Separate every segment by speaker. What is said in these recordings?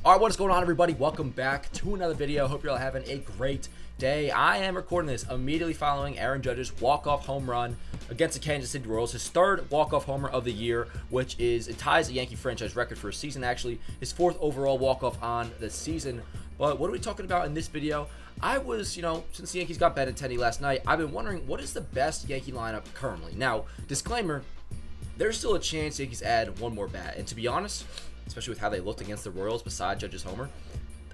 Speaker 1: Alright, what is going on, everybody? Welcome back to another video. Hope you're all having a great day. I am recording this immediately following Aaron Judge's walk-off home run against the Kansas City Royals. His third walk-off homer of the year, which it ties the Yankee franchise record for a season, actually. His fourth overall walk-off on the season. But what are we talking about in this video? I was, since the Yankees got Benintendi last night, I've been wondering what is the best Yankee lineup currently. Now, disclaimer, there's still a chance the Yankees add one more bat. And to be honest, especially with how they looked against the Royals beside Judge's homer,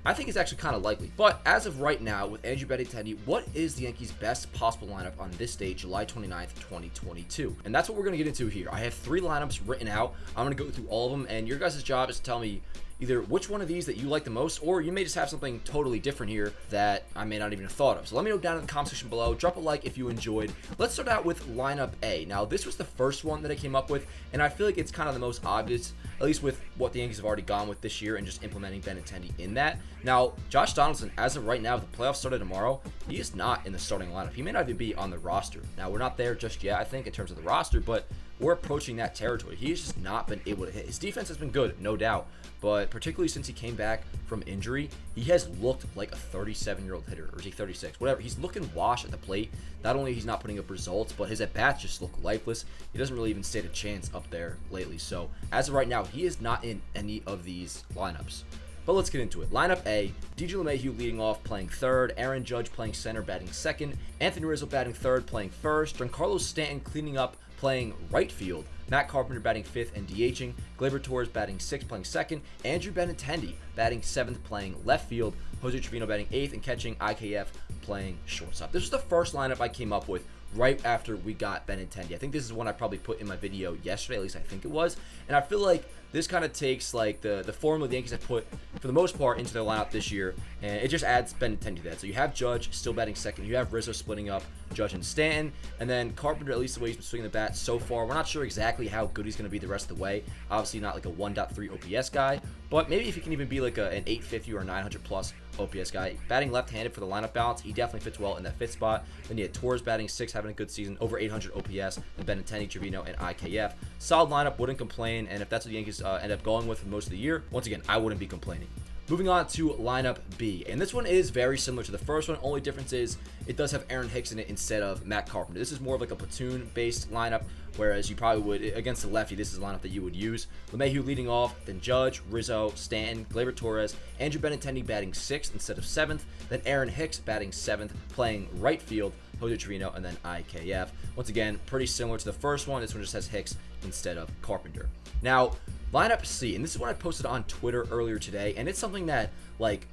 Speaker 1: I think it's actually kind of likely. But as of right now, with Andrew Benintendi, what is the Yankees' best possible lineup on this date, July 29th, 2022? And that's what we're going to get into here. I have three lineups written out. I'm going to go through all of them, and your guys' job is to tell me either which one of these that you like the most, or you may just have something totally different here that I may not even have thought of. So let me know down in the comment section below. Drop a like if you enjoyed. Let's start out with lineup A. Now, this was the first one that I came up with, and I feel like it's kind of the most obvious, at least with what the Yankees have already gone with this year and just implementing Benintendi in that. Now, Josh Donaldson, as of right now, if the playoffs started tomorrow, he is not in the starting lineup. He may not even be on the roster. Now, we're not there just yet, I think, in terms of the roster, but we're approaching that territory. He's just not been able to hit. His defense has been good, no doubt, but particularly since he came back from injury, he has looked like a 37-year-old hitter, or is he 36? Whatever. He's looking washed at the plate. Not only he's not putting up results, but his at-bats just look lifeless. He doesn't really even stand a chance up there lately. So as of right now, he is not in any of these lineups. But let's get into it. Lineup A, DJ LeMahieu leading off, playing third. Aaron Judge playing center, batting second. Anthony Rizzo batting third, playing first. Giancarlo Stanton cleaning up, playing right field. Matt Carpenter batting fifth and DHing. Gleyber Torres batting sixth, playing second. Andrew Benintendi batting seventh, playing left field. Jose Trevino batting eighth and catching. IKF playing shortstop. This was the first lineup I came up with right after we got Benintendi. I think this is one I probably put in my video yesterday, at least I think it was. And I feel like this kind of takes like the formula the Yankees have put, for the most part, into their lineup this year, and it just adds Benintendi to that. So you have Judge still batting second. You have Rizzo splitting up Judge and Stanton, and then Carpenter, at least the way he's been swinging the bat so far, we're not sure exactly how good he's going to be the rest of the way. Obviously not like a 1.3 OPS guy, but maybe if he can even be like an 850 or 900 plus OPS guy. Batting left-handed for the lineup balance, he definitely fits well in that fifth spot. Then you had Torres batting sixth, having a good season, over 800 OPS, and Benintendi, Trevino, and IKF. Solid lineup, wouldn't complain, and if that's what the Yankees end up going with for most of the year, once again, I wouldn't be complaining. Moving on to lineup B, and this one is very similar to the first one. Only difference is it does have Aaron Hicks in it instead of Matt Carpenter. This is more of like a platoon-based lineup, whereas you probably would, against the lefty, this is the lineup that you would use. LeMahieu leading off, then Judge, Rizzo, Stanton, Gleyber Torres, Andrew Benintendi batting sixth instead of seventh, then Aaron Hicks batting seventh, playing right field, Jose Trevino, and then IKF. Once again, pretty similar to the first one. This one just has Hicks instead of Carpenter. Now, lineup C, and this is what I posted on Twitter earlier today, and it's something that, like,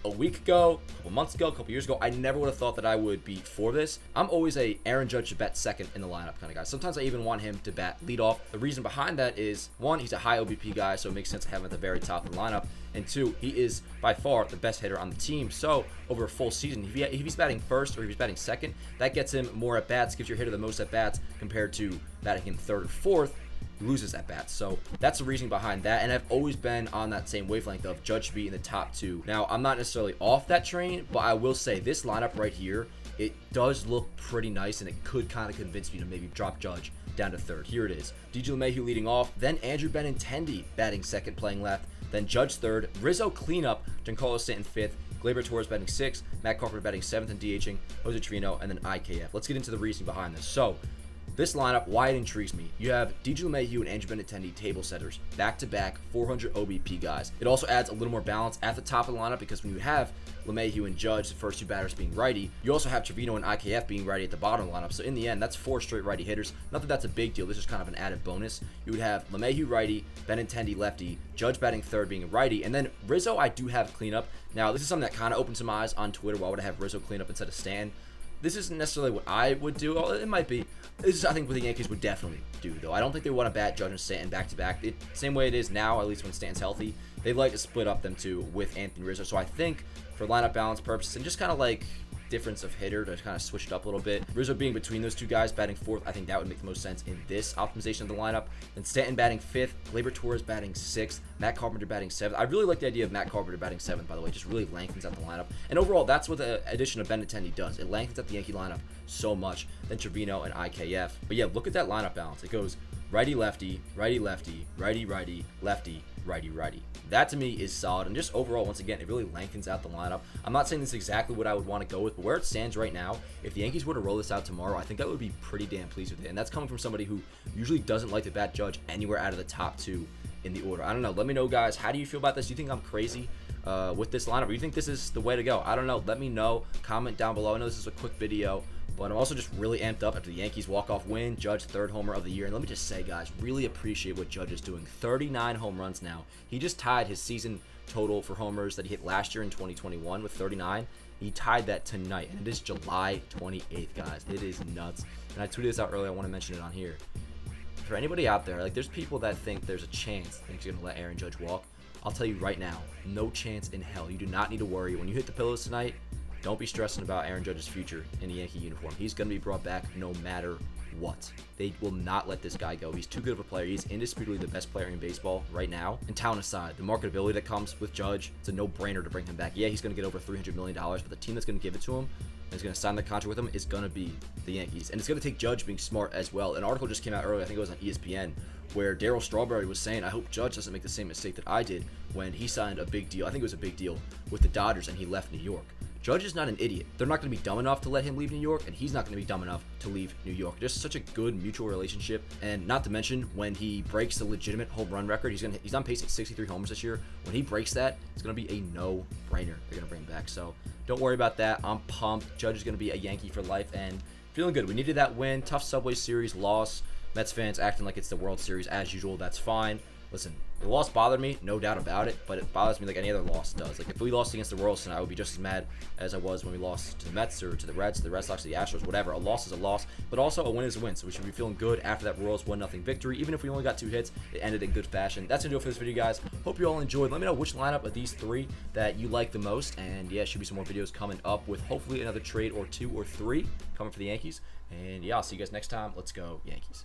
Speaker 1: a week ago, a couple months ago, a couple years ago, I never would have thought that I would be for this. I'm always a Aaron Judge to bat second in the lineup kind of guy. Sometimes I even want him to bat leadoff. The reason behind that is, one, he's a high OBP guy, so it makes sense to have him at the very top of the lineup. And two, he is by far the best hitter on the team. So over a full season, if he's batting first or if he's batting second, that gets him more at bats, gives your hitter the most at bats compared to batting him third or fourth. Loses at bats. So that's the reason behind that, and I've always been on that same wavelength of Judge to be in the top two. Now, I'm not necessarily off that train, but I will say this lineup right here, it does look pretty nice, and it could kind of convince me to maybe drop Judge down to third. Here it is. DJ LeMahieu leading off, then Andrew Benintendi batting second, playing left, then Judge third, Rizzo cleanup, Giancarlo Stanton fifth, Gleyber Torres batting sixth, Matt Carpenter batting seventh and DHing, Jose Trevino, and then IKF. Let's get into the reasoning behind this. So, this lineup, why it intrigues me, you have DJ LeMahieu and Andrew Benintendi table setters, back-to-back 400 OBP guys. It also adds a little more balance at the top of the lineup because when you have LeMahieu and Judge, the first two batters being righty, you also have Trevino and IKF being righty at the bottom of the lineup. So in the end, that's four straight righty hitters. Not that that's a big deal. This is kind of an added bonus. You would have LeMahieu righty, Benintendi lefty, Judge batting third being a righty, and then Rizzo I do have cleanup. Now, this is something that kind of opened some eyes on Twitter. Why would I have Rizzo cleanup instead of Stanton? This isn't necessarily what I would do. It might be. This is, I think, what the Yankees would definitely do, though. I don't think they want to bat Judge and Stanton back-to-back. Same way it is now, at least when Stanton's healthy. They'd like to split up them two with Anthony Rizzo. So I think for lineup balance purposes and just kind of like difference of hitter to kind of switch it up a little bit. Rizzo being between those two guys, batting fourth, I think that would make the most sense in this optimization of the lineup. Then Stanton batting fifth, Gleyber Torres batting sixth, Matt Carpenter batting seventh. I really like the idea of Matt Carpenter batting seventh, by the way. Just really lengthens out the lineup. And overall, that's what the addition of Benintendi does. It lengthens out the Yankee lineup so much. Then Trevino and IKF. But yeah, look at that lineup balance. It goes righty lefty, righty lefty, righty righty, lefty, righty. That to me is solid, and just overall, once again, it really lengthens out the lineup. I'm not saying this is exactly what I would want to go with, but where it stands right now, if the Yankees were to roll this out tomorrow, I think I would be pretty damn pleased with it. And that's coming from somebody who usually doesn't like to bat Judge anywhere out of the top 2 in the order. I don't know. Let me know, guys. How do you feel about this? Do you think I'm crazy with this lineup, or do you think this is the way to go? I don't know. Let me know. Comment down below. I know this is a quick video, but I'm also just really amped up after the Yankees walk-off win. Judge, 3rd homer of the year. And let me just say, guys, really appreciate what Judge is doing. 39 home runs now. He just tied his season total for homers that he hit last year in 2021 with 39. He tied that tonight, and it is July 28th, guys. It is nuts. And I tweeted this out earlier. I want to mention it on here. For anybody out there, like, there's people that think there's a chance that he's going to let Aaron Judge walk. I'll tell you right now, no chance in hell. You do not need to worry. When you hit the pillows tonight, don't be stressing about Aaron Judge's future in the Yankee uniform. He's going to be brought back no matter what. They will not let this guy go. He's too good of a player. He's indisputably the best player in baseball right now. And talent aside, the marketability that comes with Judge, it's a no-brainer to bring him back. Yeah, he's going to get over $300 million, but the team that's going to give it to him and is going to sign the contract with him is going to be the Yankees. And it's going to take Judge being smart as well. An article just came out earlier, I think it was on ESPN, where Darryl Strawberry was saying, I hope Judge doesn't make the same mistake that I did when he signed a big deal. I think it was a big deal with the Dodgers and he left New York. Judge is not an idiot. They're not going to be dumb enough to let him leave New York, and he's not going to be dumb enough to leave New York. Just such a good mutual relationship, and not to mention when he breaks the legitimate home run record, he's on pace at 63 homers this year. When he breaks that, it's going to be a no-brainer. They're going to bring him back, so don't worry about that. I'm pumped. Judge is going to be a Yankee for life, and feeling good. We needed that win. Tough Subway Series loss. Mets fans acting like it's the World Series as usual. That's fine. Listen, the loss bothered me, no doubt about it, but it bothers me like any other loss does. Like, if we lost against the Royals tonight, I would be just as mad as I was when we lost to the Mets or to the Reds, to the Red Sox, to the Astros, whatever. A loss is a loss, but also a win is a win, so we should be feeling good after that Royals 1-0 victory. Even if we only got 2 hits, it ended in good fashion. That's going to do it for this video, guys. Hope you all enjoyed. Let me know which lineup of these 3 that you like the most, and yeah, should be some more videos coming up with hopefully another trade or 2 or 3 coming for the Yankees. And yeah, I'll see you guys next time. Let's go, Yankees.